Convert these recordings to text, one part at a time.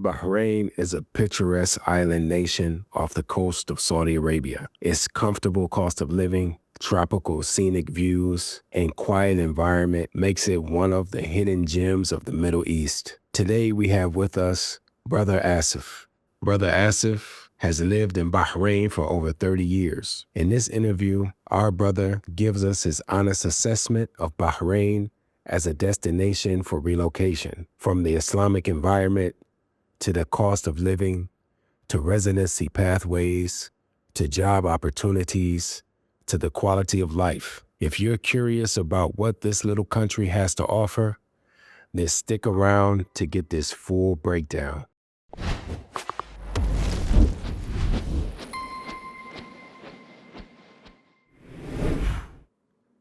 Bahrain is a picturesque island nation off the coast of Saudi Arabia. Its comfortable cost of living, tropical scenic views, and quiet environment makes it one of the hidden gems of the Middle East. Today we have with us Brother Asif. Brother Asif has lived in Bahrain for over 30 years. In this interview, our brother gives us his honest assessment of Bahrain as a destination for relocation, from the Islamic environment to the cost of living, to residency pathways, to job opportunities, to the quality of life. If you're curious about what this little country has to offer, then stick around to get this full breakdown.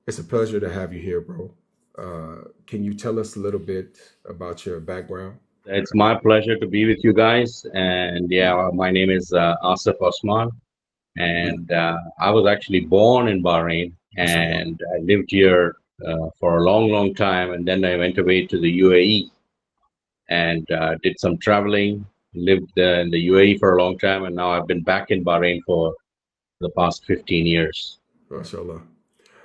It's a pleasure to have you here, bro. Can you tell us a little bit about your background? It's my pleasure to be with you guys. And yeah, my name is Asif Osman, and I was actually born in Bahrain, Mashallah. and I lived here for a long, long time. And then I went away to the UAE and did some traveling, lived in the UAE for a long time, and now I've been back in Bahrain for the past 15 years. Mashallah.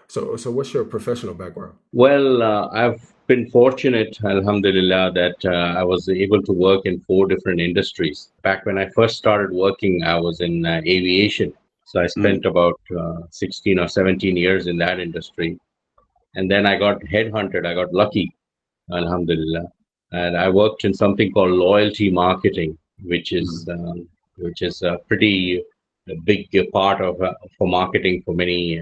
So what's your professional background? Well, I've been fortunate, alhamdulillah, that I was able to work in four different industries. Back when I first started working, I was in aviation. So I spent about 16 or 17 years in that industry. And then I got headhunted. I got lucky, alhamdulillah. And I worked in something called loyalty marketing, which is a pretty big part of for marketing for many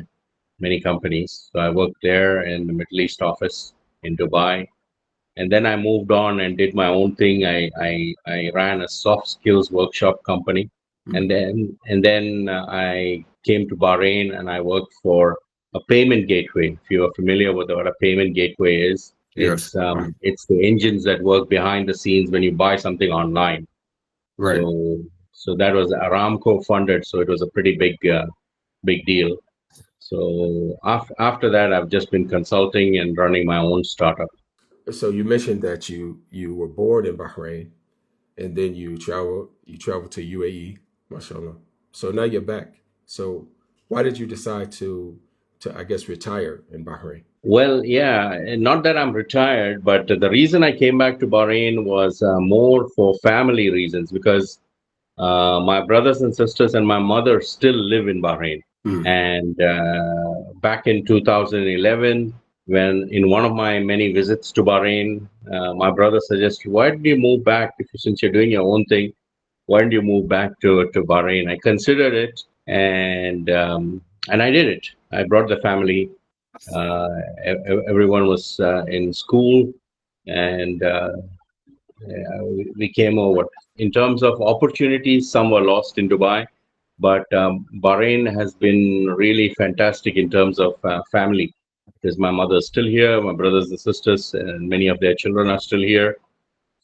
companies. So I worked there in the Middle East office in Dubai. And then I moved on and did my own thing. I ran a soft skills workshop company. And then I came to Bahrain and I worked for a payment gateway. If you are familiar with what a payment gateway is, Yes. it's the engines that work behind the scenes when you buy something online. Right. So that was Aramco funded. So it was a pretty big deal. So after that, I've just been consulting and running my own startup. So you mentioned that you were born in Bahrain and then you traveled to UAE, mashallah. So now you're back. So why did you decide to I guess retire in Bahrain? Well, yeah, and not that I'm retired, but the reason I came back to Bahrain was more for family reasons because my brothers and sisters and my mother still live in Bahrain. And back in 2011, when in one of my many visits to Bahrain, my brother suggested, "Why don't you move back? Since you're doing your own thing, why don't you move back to Bahrain?" I considered it, and I did it. I brought the family. Uh, Everyone was in school, and we came over. In terms of opportunities, some were lost in Dubai, but Bahrain has been really fantastic in terms of family. Because my mother is still here, my brothers and sisters, and many of their children are still here.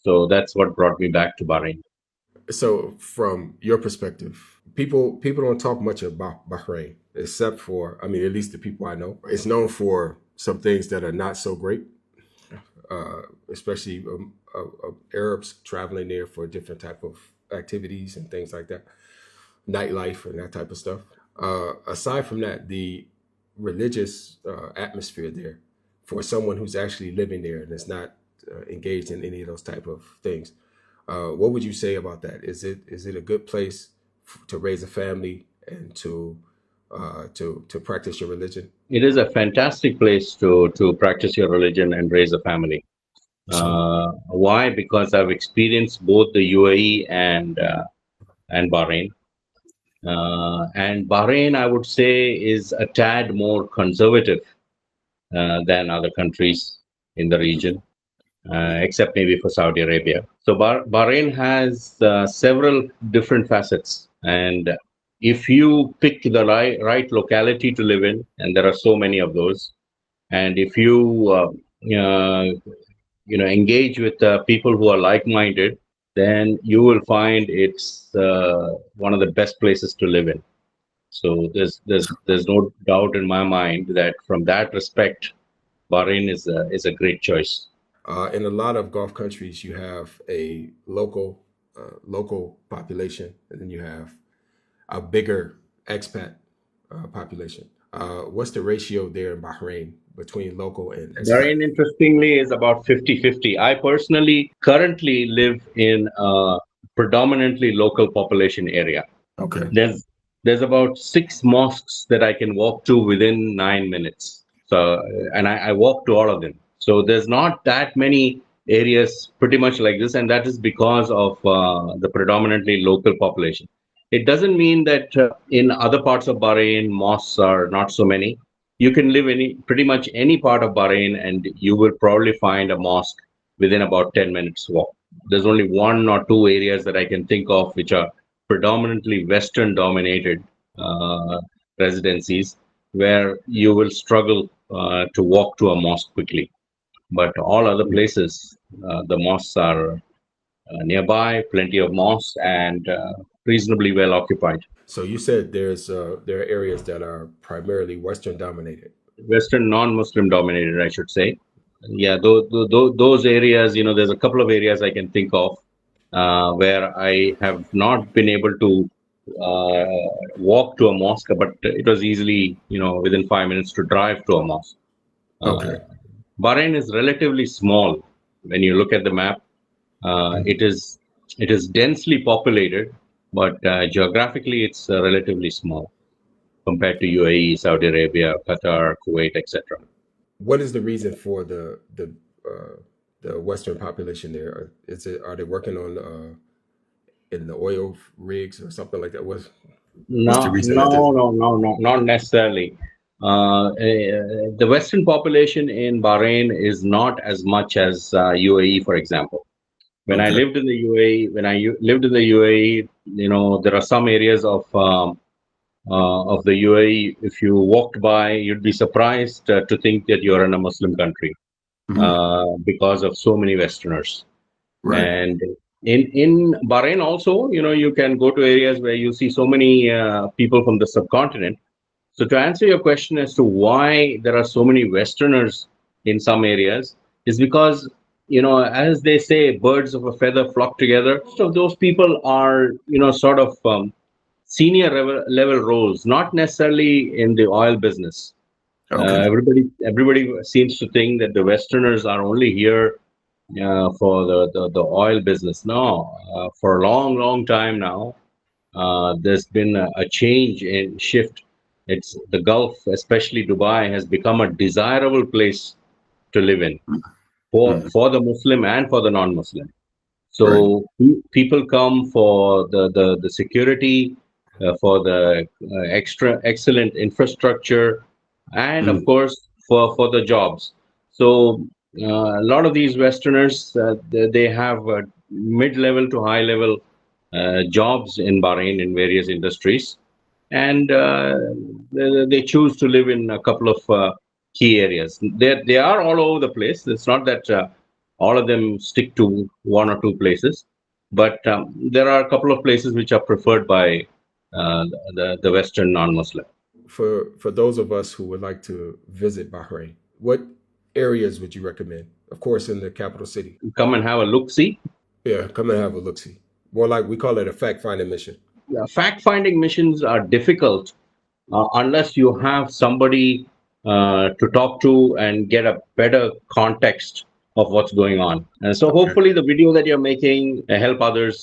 So that's what brought me back to Bahrain. So from your perspective, people don't talk much about Bahrain except for, I mean, at least the people I know. It's known for some things that are not so great, especially Arabs traveling there for different type of activities and things like that, nightlife and that type of stuff. Aside from that, the religious atmosphere there for someone who's actually living there and is not engaged in any of those type of things. What would you say about that? Is it a good place to raise a family and to practice your religion? It is a fantastic place to practice your religion and raise a family. Why? Because I've experienced both the UAE and Bahrain. And Bahrain, I would say, is a tad more conservative than other countries in the region, except maybe for Saudi Arabia. So Bahrain has several different facets, and if you pick the right locality to live in, and there are so many of those, and if you engage with people who are like-minded, then you will find it's one of the best places to live in. So there's no doubt in my mind that from that respect, Bahrain is a great choice. In a lot of Gulf countries, you have a local local population, and then you have a bigger expat population. What's the ratio there in Bahrain between local and expat? Bahrain, interestingly, is about 50-50. I personally currently live in a predominantly local population area. Okay. There's there's about six mosques that I can walk to within 9 minutes. So, and I walk to all of them. So there's not that many areas pretty much like this, and that is because of the predominantly local population. It doesn't mean that in other parts of Bahrain mosques are not so many. You can live any pretty much any part of Bahrain, and you will probably find a mosque within about 10 minutes walk. There's only one or two areas that I can think of which are predominantly Western dominated uh, residencies where you will struggle to walk to a mosque quickly. But all other places, the mosques are nearby, plenty of mosques, and reasonably well occupied. So you said there are areas that are primarily Western dominated. Western non-Muslim dominated, I should say. Yeah, those areas, there's a couple of areas I can think of where I have not been able to uh, walk to a mosque, but it was easily, within 5 minutes to drive to a mosque. Uh, Okay. Bahrain is relatively small when you look at the map. Uh, Mhm. it is it is densely populated, but geographically it's relatively small compared to UAE, Saudi Arabia, Qatar, Kuwait, etc. What is the reason for the Western population there? Is it are they working on in the oil rigs or something like that? What's the No, reason that no, no, no, no, not necessarily. The Western population in Bahrain is not as much as UAE, for example. When I Okay. lived in the UAE, lived in the UAE, there are some areas of the UAE. If you walked by, you'd be surprised to think that you're in a Muslim country Mhm. because of so many Westerners. Right. And in Bahrain also, you can go to areas where you see so many people from the subcontinent. So to answer your question as to why there are so many Westerners in some areas, is because as they say, birds of a feather flock together. Most of those people are sort of senior level roles, not necessarily in the oil business. Okay. Everybody seems to think that the Westerners are only here for the oil business. No, for a long, long time now, there's been a change in shift. It's the Gulf, especially Dubai, has become a desirable place to live in Mhm. for the Muslim and for the non-Muslim. Right. So people come for the security, for the extra excellent infrastructure, and of Mhm. course for the jobs. So a lot of these Westerners they have mid-level to high-level jobs in Bahrain in various industries, and they choose to live in a couple of key areas. They are all over the place. It's not that all of them stick to one or two places, but there are a couple of places which are preferred by the Western non-Muslim. For those of us who would like to visit Bahrain, what areas would you recommend? Of course, in the capital city. Come and have a look. See, Yeah, come and have a look see. More like we call it a fact finding mission. fact-finding missions are difficult unless you have somebody to talk to and get a better context of what's going on. And so Okay. hopefully the video that you're making help others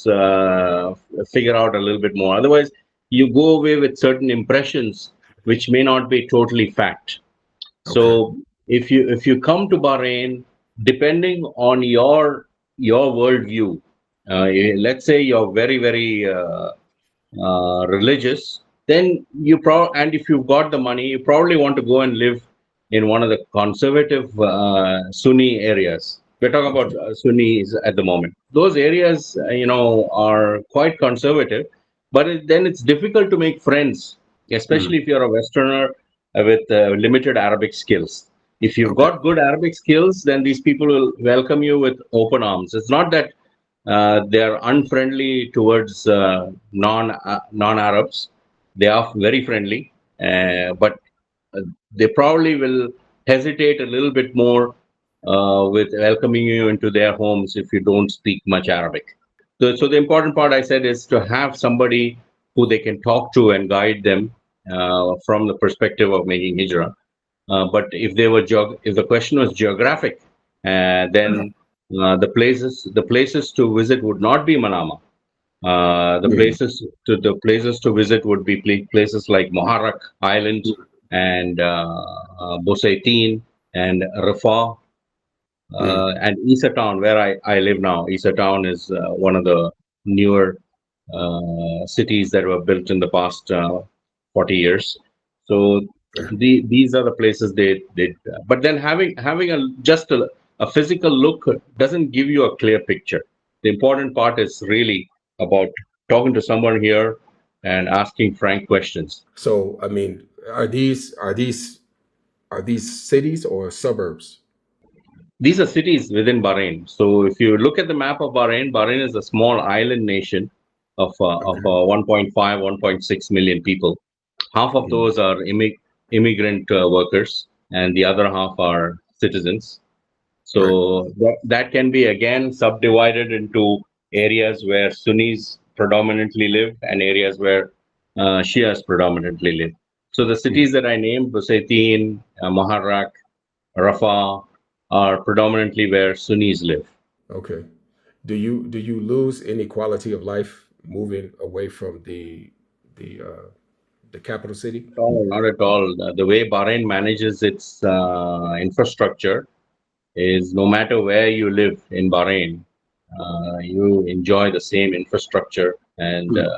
figure out a little bit more. Otherwise, you go away with certain impressions which may not be totally fact. Okay. So if you come to Bahrain, depending on your worldview, let's say you're very very religious, then and if you've got the money, you probably want to go and live in one of the conservative Sunni areas. We're talking about Okay. Sunnis at the moment. Those areas, are quite conservative, but then it's difficult to make friends, Mhm. especially if you're a Westerner with limited Arabic skills. If you've Okay. got good Arabic skills, then these people will welcome you with open arms. It's not that they are unfriendly towards non Arabs. They are very friendly, but they probably will hesitate a little bit more with welcoming you into their homes if you don't speak much Arabic. So the important part I said is to have somebody who they can talk to and guide them from the perspective of making hijrah. But if they were if the question was geographic, then the places to visit would not be Manama. Mm, The places to visit would be places like Muharrak Island and Bosaitin and Rafah mm, and Isa Town, where I live now. Isa Town is one of the newer cities that were built in the past 40 years. So these are the places they. But then having a physical look doesn't give you a clear picture. The important part is really about talking to someone here and asking frank questions. So, I mean, are these cities or suburbs? These are cities within Bahrain. So if you look at the map of Bahrain, Bahrain is a small island nation of Okay. 1.5, 1.6 million people. Half of Mm, those are immigrant workers, and the other half are citizens. right. So that can be again subdivided into areas where Sunnis predominantly live and areas where Shias predominantly live. So the Mm, cities that I named, Busaitin, Muharrak, Rafah, are predominantly where Sunnis live. okay. Do you lose any quality of life moving away from the capital city? Not at all. The way Bahrain manages its infrastructure is no matter where you live in Bahrain, you enjoy the same infrastructure, and Mm,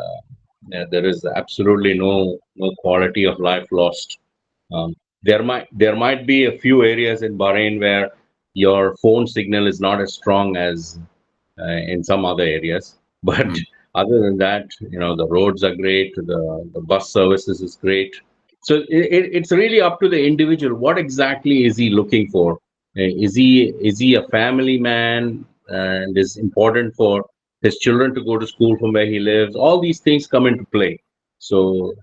yeah, there is absolutely no quality of life lost. There might be a few areas in Bahrain where your phone signal is not as strong as in some other areas. But mm, other than that, the roads are great, the bus services is great. So it's really up to the individual. What exactly is he looking for? Is he a family man and is important for his children to go to school from where he lives? All these things come into play. So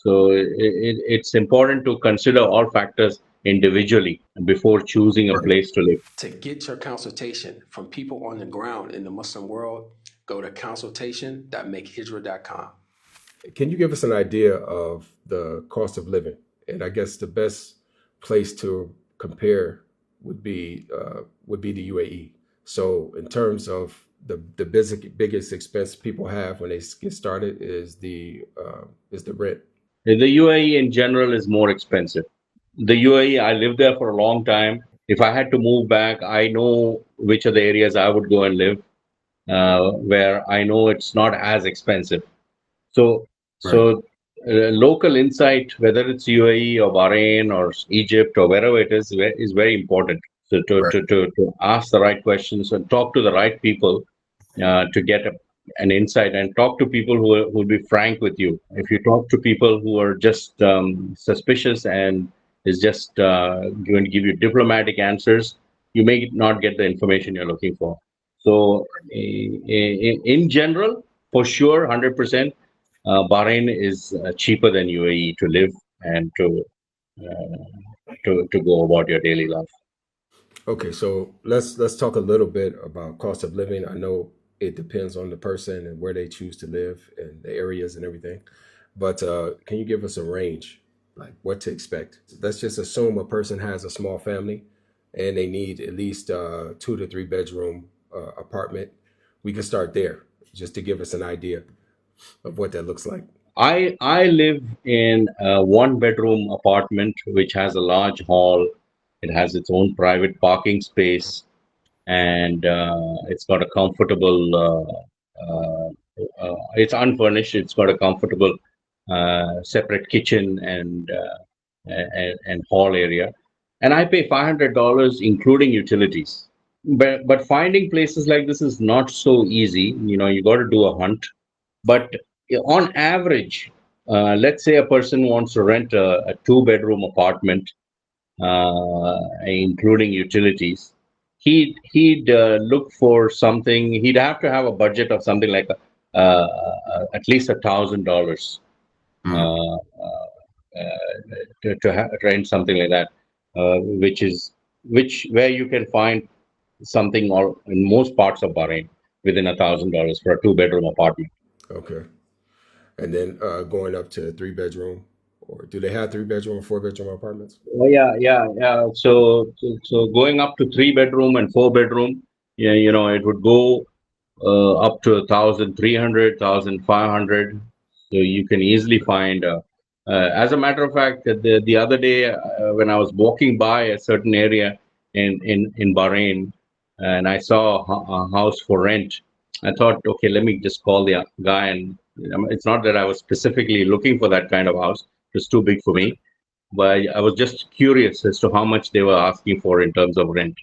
it's important to consider all factors individually before choosing a right. place to live. To get your consultation from people on the ground in the Muslim world, go to consultation.makehijra.com. Can you give us an idea of the cost of living? And I guess the best place to compare would be the UAE. So, in terms of the biggest expense people have when they get started is the rent. The UAE in general is more expensive. The UAE, I lived there for a long time. If I had to move back, I know which are the areas I would go and live, where I know it's not as expensive. So, Right. local insight, whether it's UAE or Bahrain or Egypt or wherever it is very important. So Right. to ask the right questions and talk to the right people to get an insight, and talk to people who will be frank with you. If you talk to people who are just suspicious and is just going to give you diplomatic answers, you may not get the information you're looking for. So, in general, for sure, 100%, Bahrain is cheaper than UAE to live and to go about your daily life. Okay, so let's talk a little bit about cost of living. I know it depends on the person and where they choose to live and the areas and everything, but can you give us a range, like what to expect? Let's just assume a person has a small family and they need at least 2 to 3 bedroom apartment. We can start there just to give us an idea of what that looks like. I live in a one bedroom apartment which has a large hall. It has its own private parking space, and it's got a comfortable. It's unfurnished. It's got a comfortable separate kitchen and hall area, and I pay $500 including utilities. But finding places like this is not so easy. You got to do a hunt. But on average, let's say a person wants to rent a two-bedroom apartment, including utilities. He'd look for something. He'd have to have a budget of something like at least $1,000 Mm. uh, to rent something like that, which where you can find something or in most parts of Bahrain. within $1,000 for a 2-bedroom apartment. Okay. And then going up to 3 bedroom, or do they have 3 bedroom or 4 bedroom apartments? Oh, yeah. So going up to 3 bedroom and 4 bedroom, yeah, it would go up to 1,300, 1,500. So you can easily find. As a matter of fact, the other day when I was walking by a certain area in Bahrain, and I saw a house for rent, I thought, okay, let me just call the guy. And it's not that I was specifically looking for that kind of house; it was too big for me. But I was just curious as to how much they were asking for in terms of rent.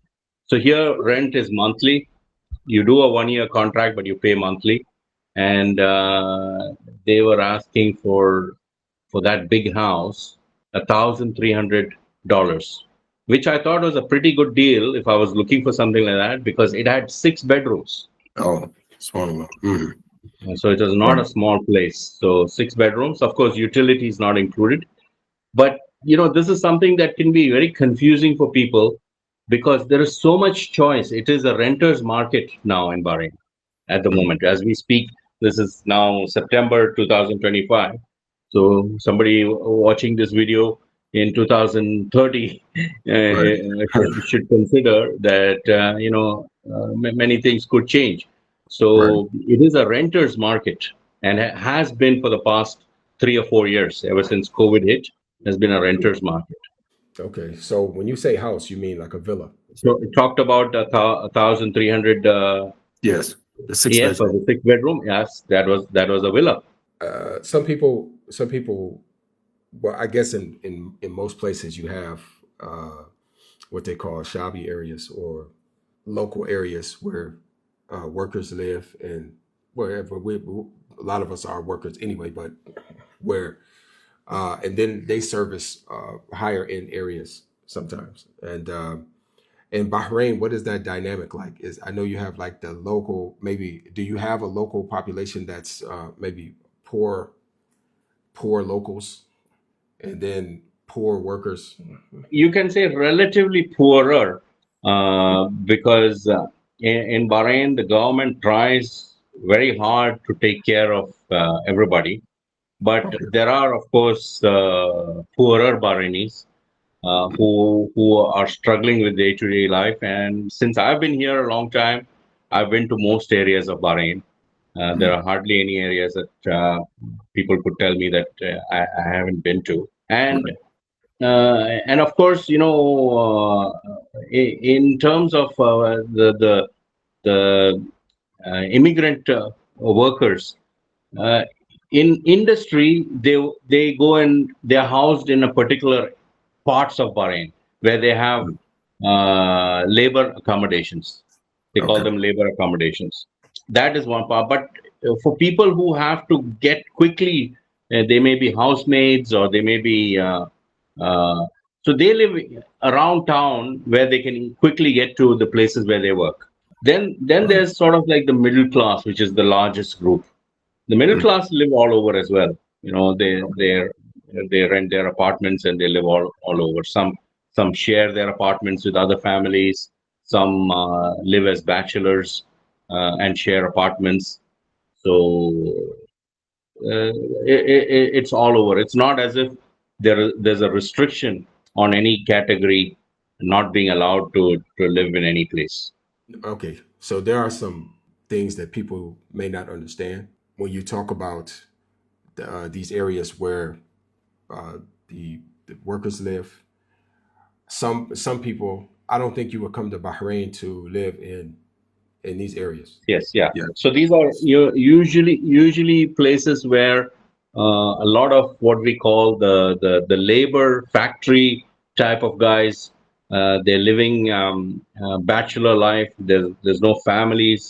So here, rent is monthly. You do a 1 year contract, but you pay monthly. And they were asking for that big house $1,300, which I thought was a pretty good deal if I was looking for something like that, because it had 6 bedrooms. Oh, small one. Mm. So it was not a Right. small place. So 6 bedrooms, of course, utilities not included. But this is something that can be very confusing for people because there is so much choice. It is a renter's market now in Bahrain at the Mm. moment. As we speak, this is now September 2025. So somebody watching this video in 2030 Right. should consider that many things could change. Right. So it is a renter's market, and has been for the past 3 or 4 years, ever since COVID hit, has been a renter's market. Okay. So when you say house, you mean like a villa? So we talked about 1,300. Yes. The six Yes, for bedroom. the 6 bedroom. Yes, that was a villa. Some people, well, I guess in most places you have what they call shabby areas or local areas where workers live, and wherever a lot of us are workers anyway, but where and then they service higher end areas sometimes. And in Bahrain, what is that dynamic like? Is I know you have like the local, maybe do you have a local population that's maybe poor, poor locals, and then poor workers? You can say relatively poorer, because in Bahrain the government tries very hard to take care of everybody, but Okay. there are of course poorer Bahrainis who are struggling with day-to-day life. And since I've been here a long time, I've been to most areas of Bahrain. There Mm. are hardly any areas that people could tell me that I haven't been to. And of course, in terms of the immigrant workers, uh, in industry, they go and they're housed in a particular parts of Bahrain where they have Mm. labor accommodations. They call Okay. them labor accommodations. That is one part. But for people who have to get quickly, they may be housemaids, or they may be uh, so they live around town where they can quickly get to the places where they work. Then Right. there's sort of like the middle class, which is the largest group. The middle Mm. class live all over as well. They Okay. they rent their apartments and they live all over. Some share their apartments with other families. Some live as bachelors and share apartments. So it's all over. It's not as if there's a restriction on any category not being allowed to live in any place. Okay. So there are some things that people may not understand when you talk about these areas where uh, the workers live. Some people, I don't think you would come to Bahrain to live in these areas. Yes, yeah. Yeah. So these are usually places where a lot of what we call the labor factory type of guys, they're living bachelor life. There's no families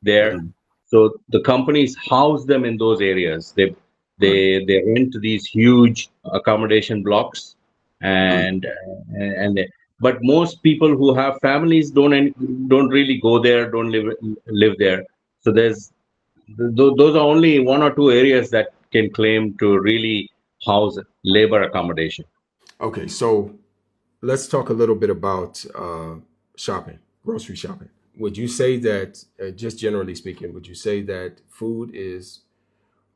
there, Mhm. so the companies house them in those areas. They Right. they they rent these huge accommodation blocks, Mm. and but most people who have families don't really go there, don't live there. So those are only one or two areas that can claim to really house labor accommodation. Okay. So let's talk a little bit about shopping, grocery shopping. would you say that, just generally speaking, would you say that food is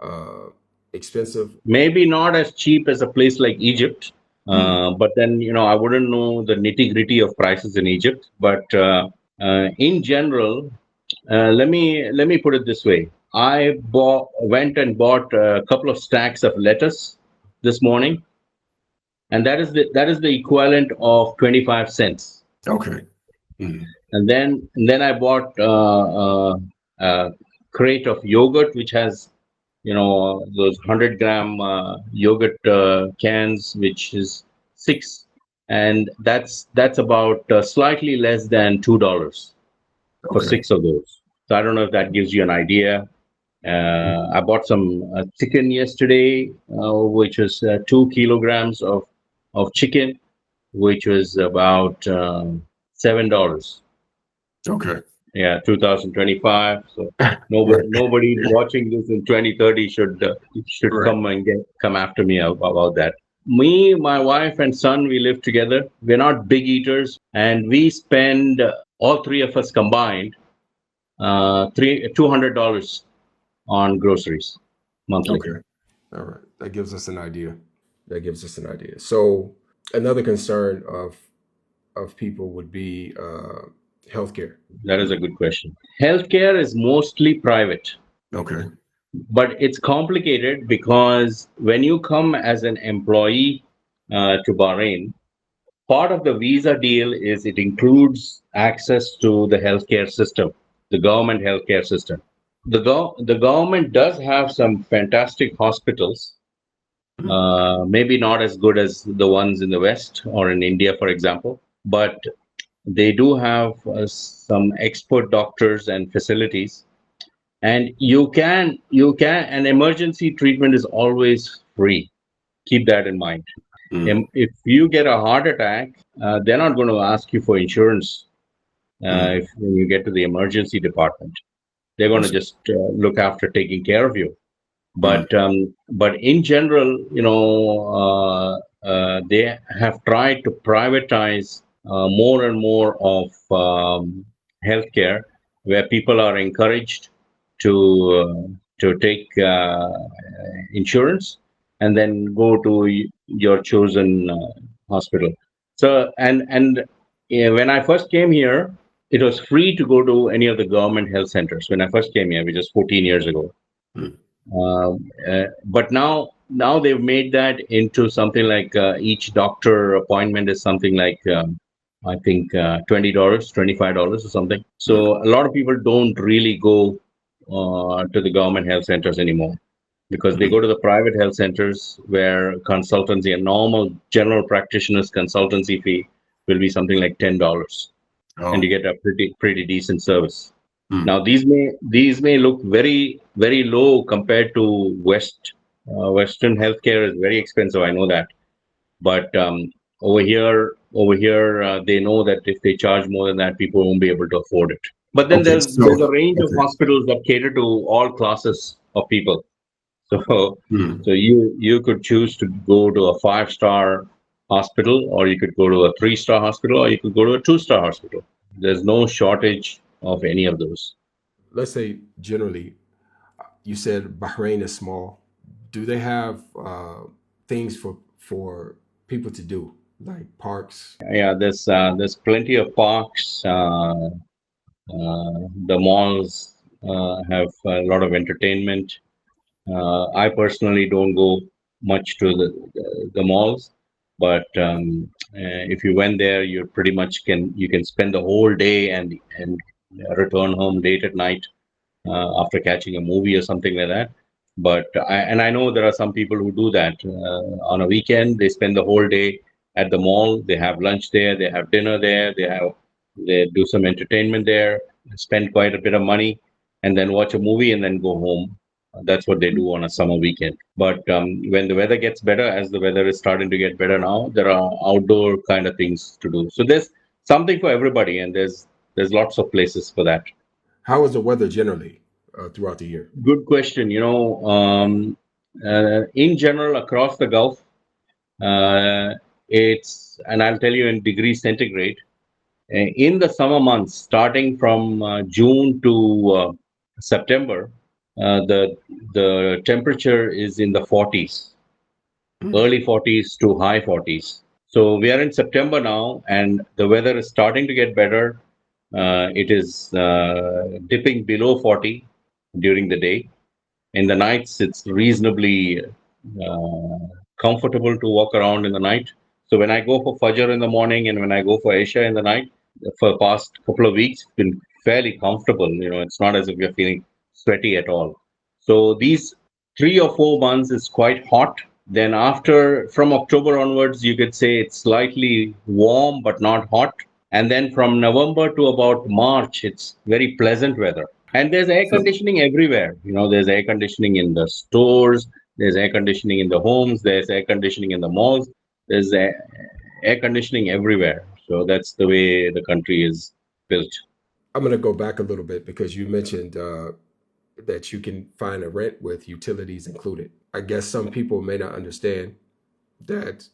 uh, expensive? Maybe not as cheap as a place like Egypt, Mm. but then I wouldn't know the nitty gritty of prices in Egypt. But in general, let me put it this way: went and bought a couple of stacks of lettuce this morning, and that is the equivalent of 25 cents. Okay. Mm. And then I bought a crate of yogurt, which has those 100-gram yogurt cans, which is six, and that's about slightly less than $2 for Okay. six of those. So I don't know if that gives you an idea. I bought some chicken yesterday, which was 2 kilograms of chicken, which was about $7. Okay. Yeah, 2025. So nobody watching this in 2030 should Right. come after me about that. Me, my wife, and son, we live together. We're not big eaters, and we spend all three of us combined three $200 on groceries monthly. Okay. All right. That gives us an idea. That gives us an idea. So another concern of people would be healthcare. That is a good question. Healthcare is mostly private, Okay. but it's complicated because when you come as an employee to Bahrain, part of the visa deal is it includes access to the healthcare system, the government healthcare system. The government does have some fantastic hospitals, maybe not as good as the ones in the West or in India, for example, but they do have some expert doctors and facilities. And an emergency treatment is always free. Keep that in mind. Mm. If you get a heart attack, they're not going to ask you for insurance Mm. if when you get to the emergency department. They're going to That's- just look after taking care of you. mm. But in general, they have tried to privatize more and more of healthcare, where people are encouraged to take insurance and then go to your chosen hospital. So when I first came here, it was free to go to any of the government health centers when I first came here, which is 14 years ago. Mm. But now they've made that into something like each doctor appointment is something like I think $20, $25 or something. Mm. So a lot of people don't really go to the government health centers anymore because they Mm. go to the private health centers where consultancy, a normal general practitioner's consultancy fee will be something like $10, and you Oh. get a pretty decent service. Mm. Now these may look very very low compared to Western healthcare is very expensive. I know that, but over here they know that if they charge more than that, people won't be able to afford it. But then Okay. there's a So range of okay. hospitals that cater to all classes of people. So Mm. you could choose to go to a 5-star hospital, or you could go to a 3-star hospital, or you could go to a 2-star hospital. There's no shortage of any of those. Let's say generally, you said Bahrain is small. Do they have things for people to do like parks? Yeah, there's plenty of parks. The malls have a lot of entertainment. I personally don't go much to the malls, but if you went there, you pretty much can spend the whole day and return home late at night after catching a movie or something like that. But I know there are some people who do that on a weekend. They spend the whole day at the mall. They have lunch there. They have dinner there. They do some entertainment there. Spend quite a bit of money, and then watch a movie and then go home. That's what they do on a summer weekend. But when the weather gets better, as the weather is starting to get better now, there are outdoor kind of things to do. So there's something for everybody, and there's lots of places for that. How is the weather generally throughout the year? Good question. In general, across the Gulf, uh, and I'll tell you in degrees centigrade, In the summer months, starting from June to September, the temperature is in the 40s, early 40s to high 40s. So we are in September now, and the weather is starting to get better. It is dipping below 40 during the day. In the nights, it's reasonably comfortable to walk around in the night. So when I go for Fajr in the morning and when I go for Isha in the night, for the past couple of weeks, it's been fairly comfortable. It's not as if you're feeling sweaty at all. So these 3 or 4 months is quite hot. Then after, from October onwards, you could say it's slightly warm but not hot. And then from November to about March, it's very pleasant weather. And there's air So conditioning everywhere. There's air conditioning in the stores, there's air conditioning in the homes, there's air conditioning in the malls, there's air conditioning everywhere. So that's the way the country is built. I'm going to go back a little bit because you mentioned that you can find a rent with utilities included. I guess some people may not understand that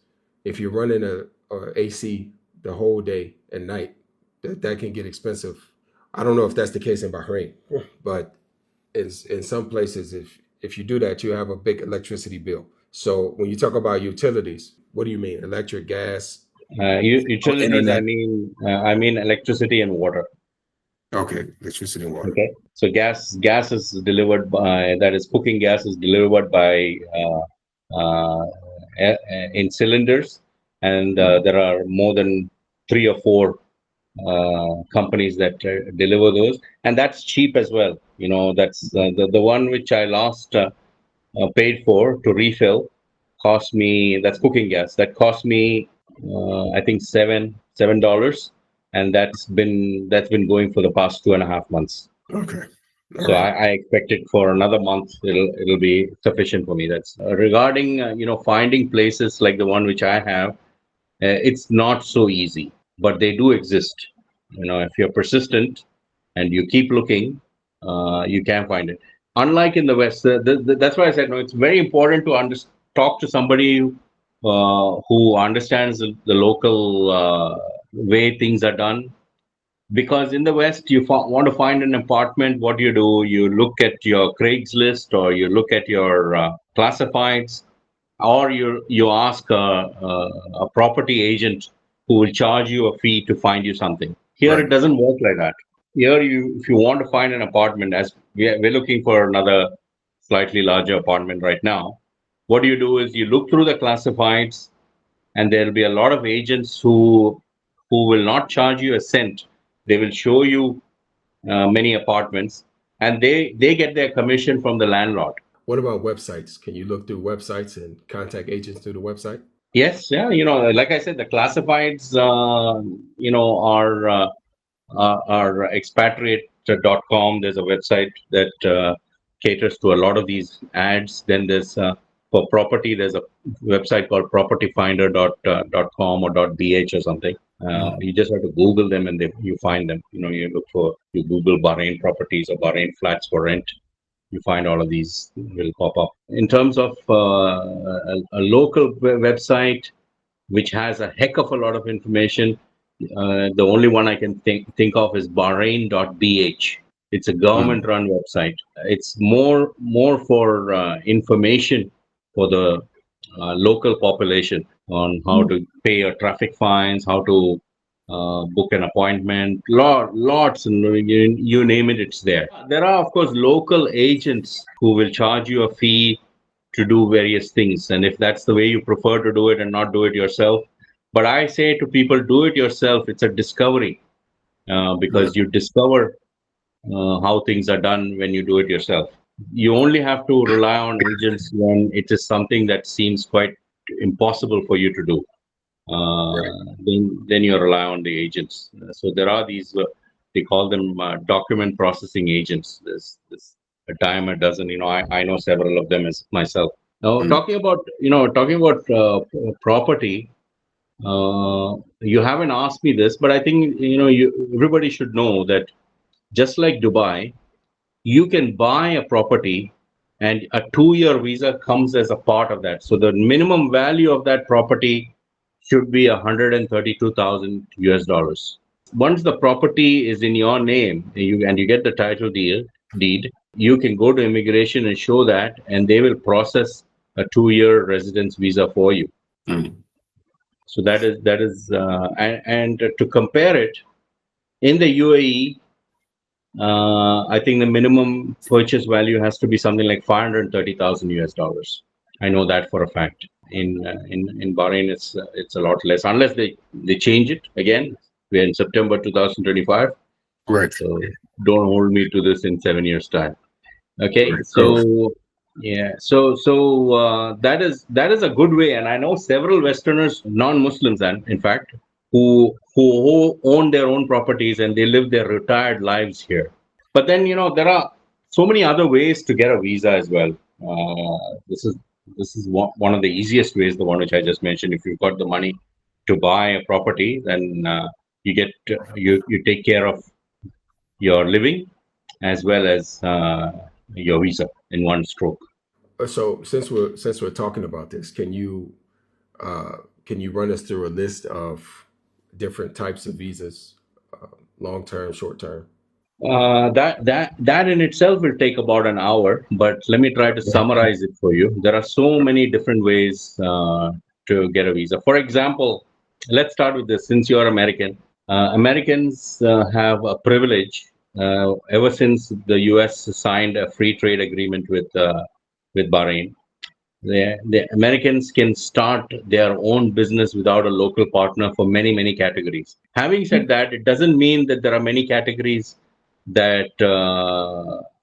if you're running a AC the whole day and night, that can get expensive. I don't know if that's the case in Bahrain, but in some places, if you do that, you have a big electricity bill. So when you talk about utilities, what do you mean? Electric, gas, Utilities, internet? I mean electricity and water. Okay, electricity and water. Okay. So gas is delivered by, that is cooking gas is delivered by uh, in cylinders, and Mhm. there are more than 3 or 4 companies that deliver those, and that's cheap as well. That's the one which I last paid for to refill cost me, that's cooking gas, that cost me I think $7, and that's been going for the past 2.5 months. Okay. All So right. I expect it for another month. It'll be sufficient for me. That's regarding finding places like the one which I have. It's not so easy, but they do exist. If you're persistent and you keep looking, you can find it. Unlike in the West, that's why I said no. It's very important to talk to somebody who understands the local way things are done. Because in the West, you want to find an apartment. What do? You look at your Craigslist, or you look at your classifieds, or you ask a property agent who will charge you a fee to find you something. Here it Right. doesn't work like that. Here, if you want to find an apartment, as we're looking for another slightly larger apartment right now, what do is you look through the classifieds, and there'll be a lot of agents who will not charge you a cent. They will show you many apartments, and they get their commission from the landlord. What about websites? Can you look through websites and contact agents through the website? Yes, yeah, like I said, the classifieds, are expatriate.com. There's a website that caters to a lot of these ads. Then there's for property, there's a website called propertyfinder.com or .bh or something. Mhm. You just have to Google them, and you find them. You Google Bahrain properties or Bahrain flats for rent. You find all of these will pop up. In terms of a local website which has a heck of a lot of information, the only one I can think of is Bahrain.bh. It's a Mhm. government-run website. It's more for information for the local population on how to pay your traffic fines, how to book an appointment, lots, and you name it, it's there. There are, of course, local agents who will charge you a fee to do various things, and if that's the way you prefer to do it and not do it yourself. But I say to people, do it yourself. It's a discovery, Right. because you discover how things are done when you do it yourself. You only have to rely on agents when it is something that seems quite impossible for you to do. Right. Then you rely on the agents. So there are these, they call them document processing agents. There's a dime a dozen. I know several of them as myself. Now, Mm. talking about property, you haven't asked me this, but I think everybody should know that just like Dubai, you can buy a property, and a 2-year visa comes as a part of that. So the minimum value of that property should be 132,000 US dollars. Once the property is in your name, and you get the title deed, you can go to immigration and show that, and they will process a 2-year residence visa for you. Mm. So and to compare it, in the UAE, I think the minimum purchase value has to be something like 530,000 US dollars. I know that for a fact. In Bahrain, it's a lot less unless they change it again. We're in September 2025, Right. so don't hold me to this in 7 years' time. Okay, Right. So, so yeah, that is a good way, and I know several Westerners, non-Muslims, and in fact, who own their own properties and they live their retired lives here. But then there are so many other ways to get a visa as well. This is one of the easiest ways, the one which I just mentioned. If you've got the money to buy a property, then you take care of your living as well as your visa in one stroke. so since we're talking about this, uh, can you run us through a list of different types of visas, long term, short term? That in itself will take about an hour, but let me try to summarize it for you. There are so many different ways to get a visa. For example, let's start with this. Since you are American, Americans have a privilege ever since the U.S. signed a free trade agreement with Bahrain. The Americans can start their own business without a local partner for many, many categories. Having said that, it doesn't mean that there are many categories that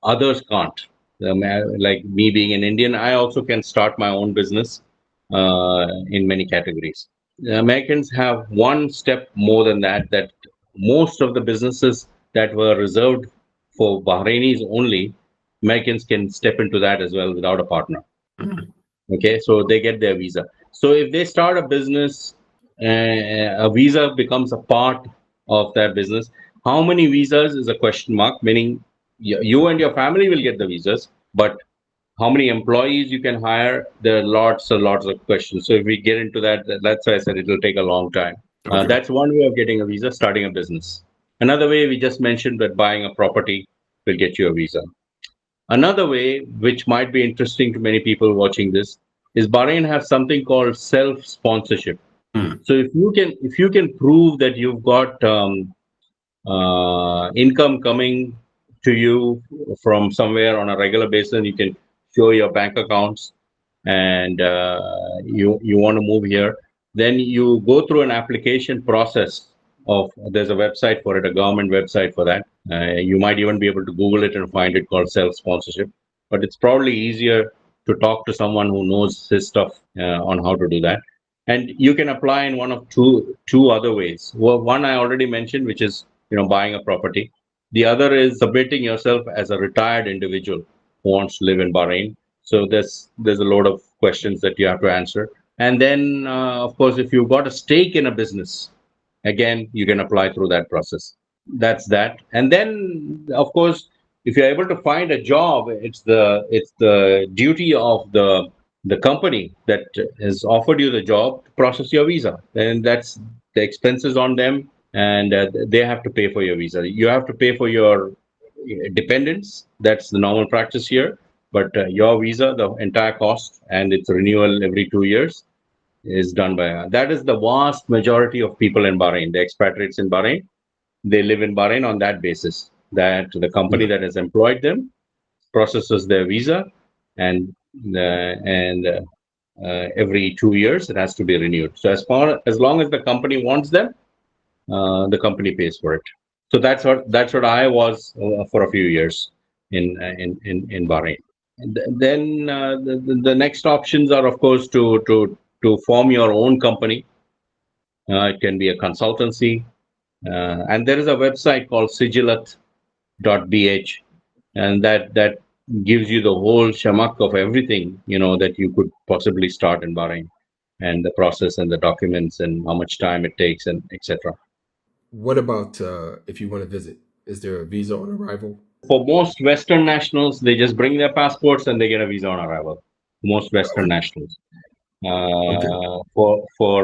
others can't. Like me being an Indian, I also can start my own business in many categories. The Americans have one step more than that, that most of the businesses that were reserved for Bahrainis only, Americans can step into that as well without a partner. Mm. Okay, so they get their visa. So if they start a business, a visa becomes a part of their business. How many visas is a question mark, meaning you and your family will get the visas, but how many employees you can hire, there are lots and lots of questions. So if we get into that, that's why I said it will take a long time. Okay. That's one way of getting a visa, starting a business. Another way, we just mentioned that buying a property will get you a visa. Another way, which might be interesting to many people watching this, is Bahrain has something called self-sponsorship. Mm. So if you can prove that you've got income coming to you from somewhere on a regular basis, you can show your bank accounts, and you want to move here, then you go through an application process of, there's a website for it, a government website for that. You might even be able to Google it and find it, called self sponsorship. But it's probably easier to talk to someone who knows his stuff on how to do that. And you can apply in one of two other ways. Well, one I already mentioned, which is buying a property. The other is submitting yourself as a retired individual who wants to live in Bahrain. So there's a load of questions that you have to answer. And then, of course, if you've got a stake in a business, again, you can apply through that process. That's that. And then, of course, if you're able to find a job, it's the duty of the company that has offered you the job to process your visa. And that's the expenses on them, and they have to pay for your visa. You have to pay for your dependents. That's the normal practice here. But your visa, the entire cost, and its renewal every 2 years, is done by that is the vast majority of people in Bahrain, the expatriates in Bahrain. They live in Bahrain on that basis, that the company Mm. that has employed them processes their visa, and every 2 years it has to be renewed. So as long as the company wants them, the company pays for it. So that's what I was for a few years in Bahrain. And then the next options are, of course, to form your own company. It can be a consultancy, and there is a website called sigilat.bh, and that gives you the whole shamak of everything that you could possibly start in Bahrain, and the process and the documents and how much time it takes and etc. What about if you want to visit? Is there a visa on arrival? For most Western nationals, they just bring their passports and they get a visa on arrival. Most Western Okay. nationals. Okay. For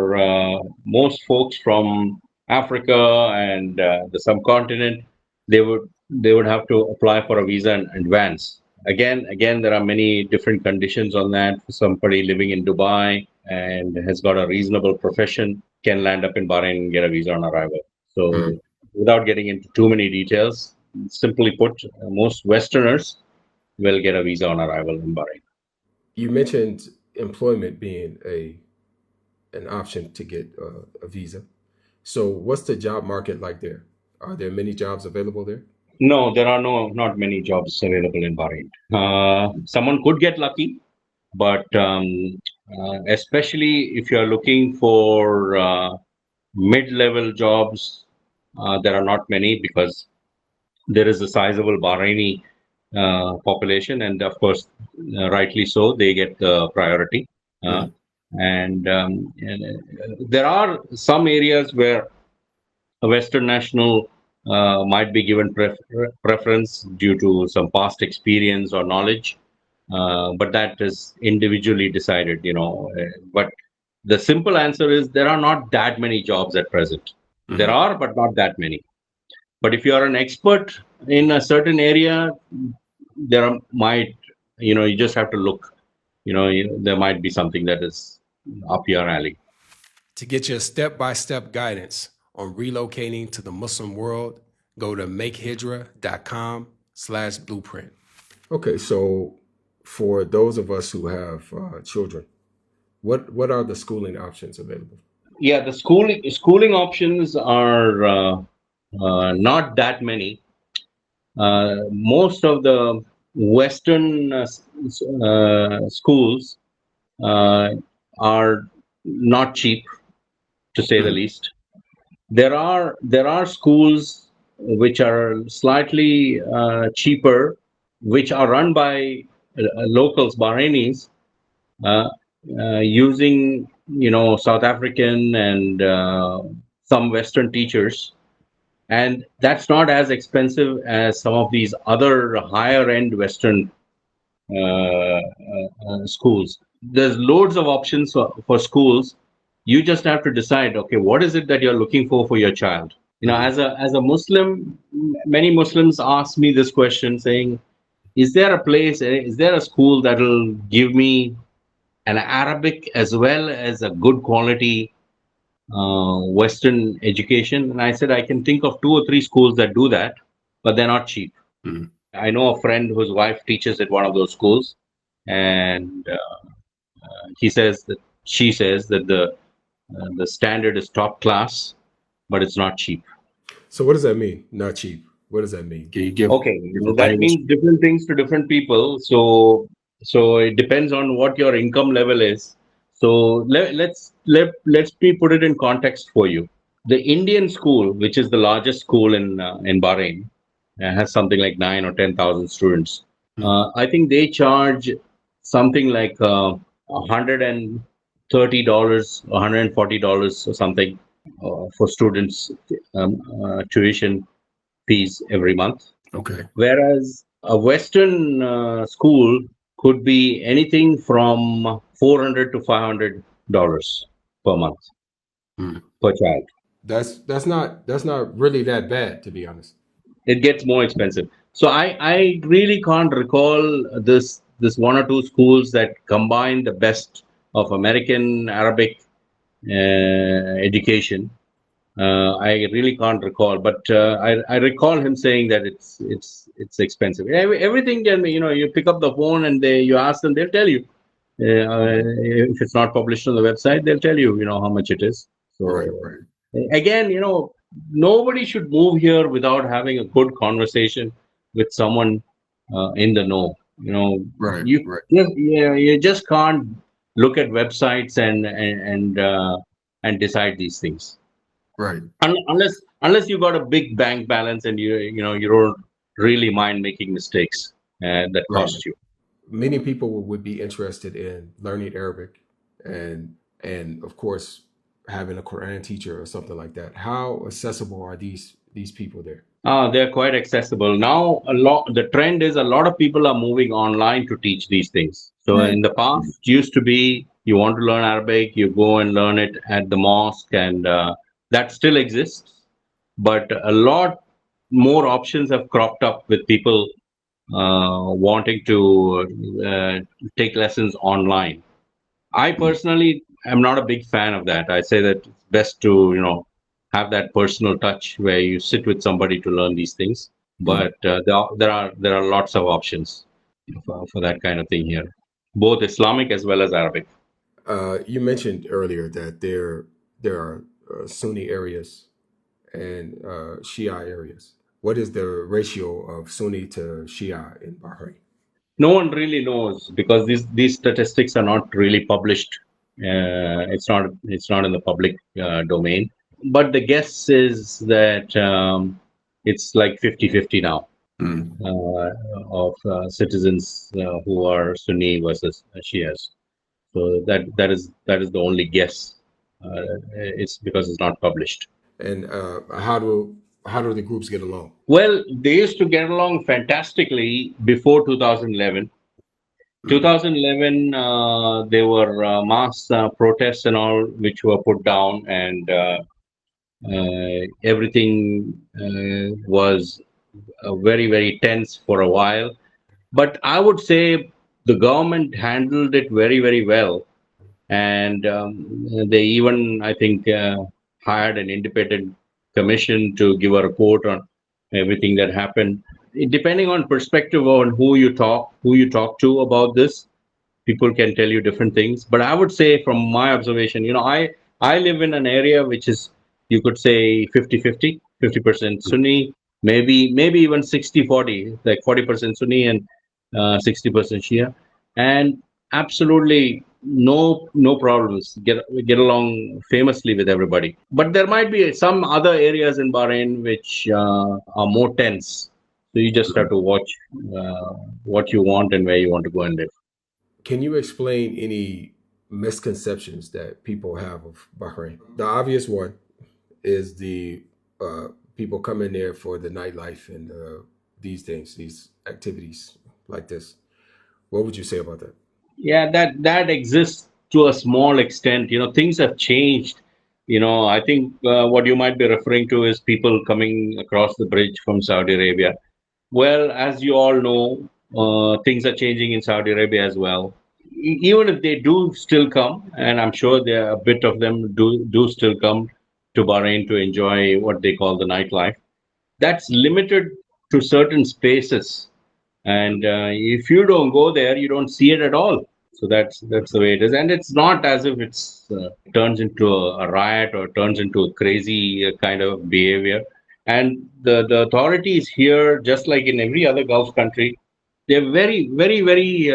most folks from Africa and the subcontinent, they would have to apply for a visa in advance. Again, there are many different conditions on that. Somebody living in Dubai and has got a reasonable profession can land up in Bahrain and get a visa on arrival. Mm. So, without getting into too many details, simply put, most Westerners will get a visa on arrival in Bahrain. You mentioned employment being an option to get a visa. So, what's the job market like there? Are there many jobs available there? No, there are not many jobs available in Bahrain. Someone could get lucky, but especially if you are looking for mid-level jobs, there are not many because there is a sizable Bahraini population, and of course, rightly so, they get the priority. Uh, Mm. and there are some areas where a Western national might be given preference due to some past experience or knowledge, but that is individually decided, But the simple answer is there are not that many jobs at present. There Mm. are, but not that many. But if you are an expert in a certain area, there are, might, you just have to look. There might be something that is up your alley. To get your step-by-step guidance on relocating to the Muslim world, go to makehijrah.com/blueprint. Okay, so for those of us who have children, what are the schooling options available? Yeah, the schooling options are not that many. Most of the Western schools uh, are not cheap, to say the Mm. least. There are schools which are slightly cheaper, which are run by locals, Bahrainis, uh, using South African and some Western teachers, and that's not as expensive as some of these other higher end Western schools. There's loads of options for schools. You just have to decide, okay, what is it that you're looking for your child? Mm. As a Muslim, many Muslims ask me this question, saying, "Is there a place? Is there a school that will give me an Arabic as well as a good quality Western education?" And I said, I can think of two or three schools that do that, but they're not cheap. Mm. I know a friend whose wife teaches at one of those schools, and she says that the standard is top class, but it's not cheap. So, what does that mean? Not cheap. What does that mean? Can you Okay, give a that language? means different things to different people. So it depends on what your income level is. So let's put it in context for you. The Indian school, which is the largest school in Bahrain, has something like 9 or 10,000 students. Mm. I think they charge something like $130, $140 or something for students' tuition fees every month. Okay. Whereas a Western school could be anything from 400 to $500 per month Mm. per child. That's not really that bad, to be honest. It gets more expensive. So I really can't recall this one or two schools that combine the best of American Arabic education. I really can't recall, but I recall him saying that it's expensive. Everything can be, you pick up the phone and you ask them, they'll tell you. Mm. If it's not published on the website, they'll tell you, how much it is. Right. So Right. again, nobody should move here without having a good conversation with someone in the know. Right. You Right. you just can't look at websites and decide these things. Right. Unless you got a big bank balance and you don't really mind making mistakes that Right. cost you. Many people would be interested in learning Arabic, and of course having a Quran teacher or something like that. How accessible are these people there? They're quite accessible now. The trend is a lot of people are moving online to teach these things. So in the past, it used to be you want to learn Arabic, you go and learn it at the mosque, and That still exists, but a lot more options have cropped up with people wanting to take lessons online. I personally am not a big fan of that. I say that it's best to, have that personal touch where you sit with somebody to learn these things. But there are lots of options for that kind of thing here, both Islamic as well as Arabic. You mentioned earlier that there are Sunni areas and Shia areas. What is the ratio of Sunni to Shia in Bahrain? No one really knows because these statistics are not really published. It's not in the public domain. But the guess is that it's like 50-50 now Mm. of citizens who are Sunni versus Shias. So that is the only guess. It's because it's not published. And how do the groups get along? Well, they used to get along fantastically before 2011. Mm. 2011, there were mass protests and all, which were put down, and everything was very, very tense for a while. But I would say the government handled it very, very well. And they even, I think, hired an independent commission to give a report on everything that happened. Depending on perspective on who you talk to about this, people can tell you different things, but I would say from my observation, I live in an area which is, you could say, 50-50, 50% Sunni, maybe even 60-40, like 40% Sunni and 60% Shia, and absolutely no problems, get along famously with everybody. But there might be some other areas in Bahrain which are more tense, so you just have to watch what you want and where you want to go and live. Can you explain any misconceptions that people have of Bahrain? The obvious one is the people come in there for the nightlife and these things, these activities like this. What would you say about that? Yeah, that exists to a small extent. Things have changed. I think what you might be referring to is people coming across the bridge from Saudi Arabia. Well, as you all know, things are changing in Saudi Arabia as well. Even if they do still come, and I'm sure there are a bit of them do still come to Bahrain to enjoy what they call the nightlife. That's limited to certain spaces, and if you don't go there, you don't see it at all. So that's the way it is, and it's not as if it's turns into a riot or turns into a crazy kind of behavior. And the authorities here, just like in every other Gulf country, they're very, very, very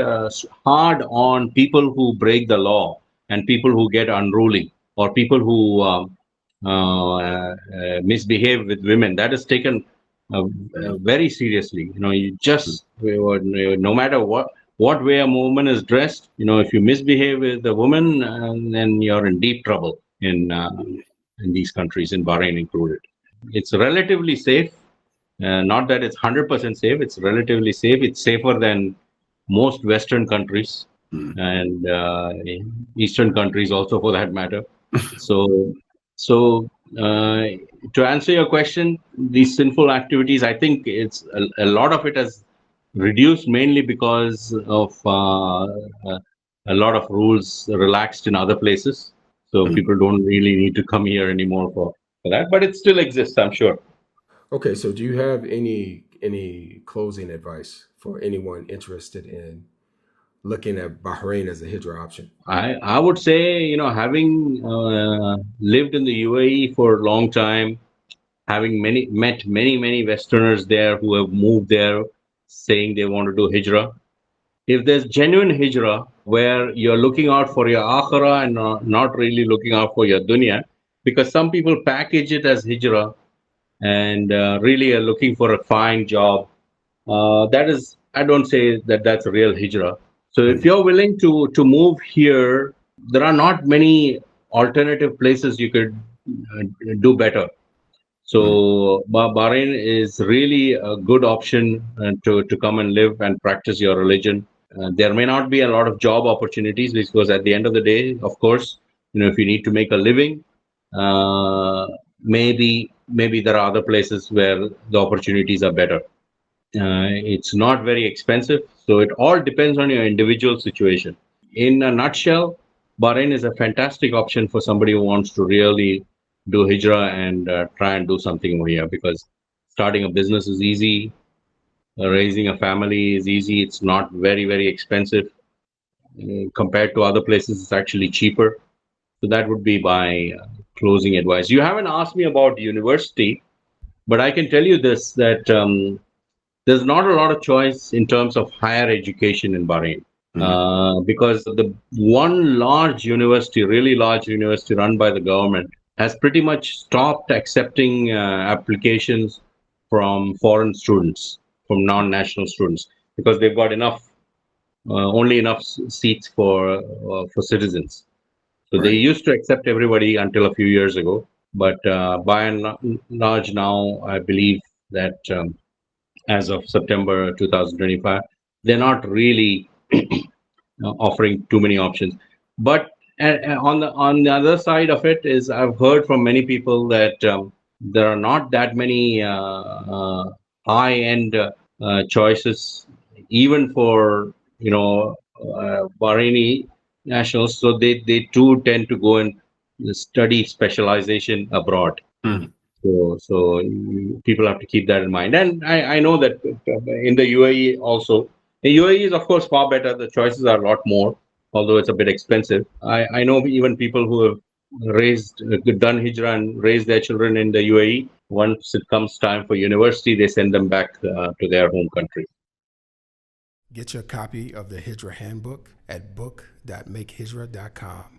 hard on people who break the law and people who get unruly or people who misbehave with women. That is taken very seriously. You just, no matter what way a woman is dressed, if you misbehave with a woman, then you're in deep trouble in these countries, in Bahrain included. It's relatively safe. Not that it's 100% safe. It's relatively safe. It's safer than most Western countries Mm. and Eastern countries also, for that matter. So, so to answer your question, these sinful activities, I think it's a lot of it has reduced mainly because of a lot of rules relaxed in other places. So Mm. people don't really need to come here anymore for that, but it still exists, I'm sure. Okay, so do you have any closing advice for anyone interested in looking at Bahrain as a Hijrah option? I would say, having lived in the UAE for a long time, having met many Westerners there who have moved there saying they want to do Hijrah. If there's genuine Hijrah where you're looking out for your akhirah and not really looking out for your dunya, because some people package it as Hijrah and really are looking for a fine job. That is, I don't say that that's a real Hijrah. So if Mm. you're willing to move here, there are not many alternative places you could do better. Mm. So Bahrain is really a good option to come and live and practice your religion. There may not be a lot of job opportunities because at the end of the day, of course, if you need to make a living, uh, maybe there are other places where the opportunities are better. It's not very expensive, so it all depends on your individual situation. In a nutshell, Bahrain is a fantastic option for somebody who wants to really do hijrah and try and do something over here, because starting a business is easy, raising a family is easy. It's not very expensive. Compared to other places, it's actually cheaper. So that would be my closing advice. You haven't asked me about university, but I can tell you this, that there's not a lot of choice in terms of higher education in Bahrain. Because the one large university, really large university run by the government, has pretty much stopped accepting applications from foreign students, from non-national students, because they've got only enough seats for citizens. So they Right. used to accept everybody until a few years ago, but by and large now, I believe that as of September 2025, they're not really offering too many options. But on the other side of it is, I've heard from many people that there are not that many high end choices, even for Bahraini nationals. So they too tend to go and study specialization abroad. Mm. So people have to keep that in mind. And I know that in the UAE also, the UAE is of course far better. The choices are a lot more, although it's a bit expensive. I know even people who have done hijrah and raised their children in the UAE. Once it comes time for university, they send them back to their home country. Get your copy of the Hijrah Handbook at book.makehijrah.com.